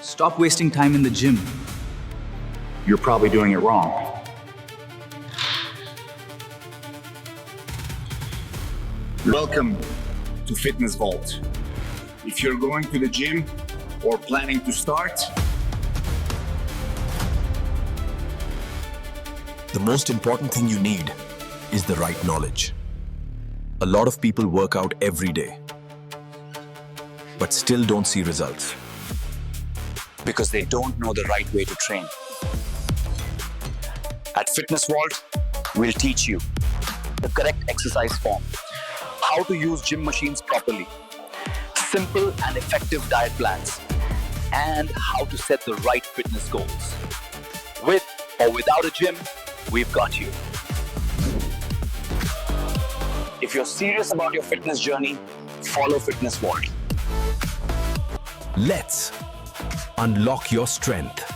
Stop wasting time in the gym. You're probably doing it wrong. Welcome to Fitness Vault. If you're going to the gym or planning to start, the most important thing you need is the right knowledge. A lot of people work out every day, but still don't see results. Because they don't know the right way to train. At Fitness Vault, we'll teach you the correct exercise form, how to use gym machines properly, simple and effective diet plans, and how to set the right fitness goals. With or without a gym, we've got you. If you're serious about your fitness journey, follow Fitness Vault. Let's unlock your strength.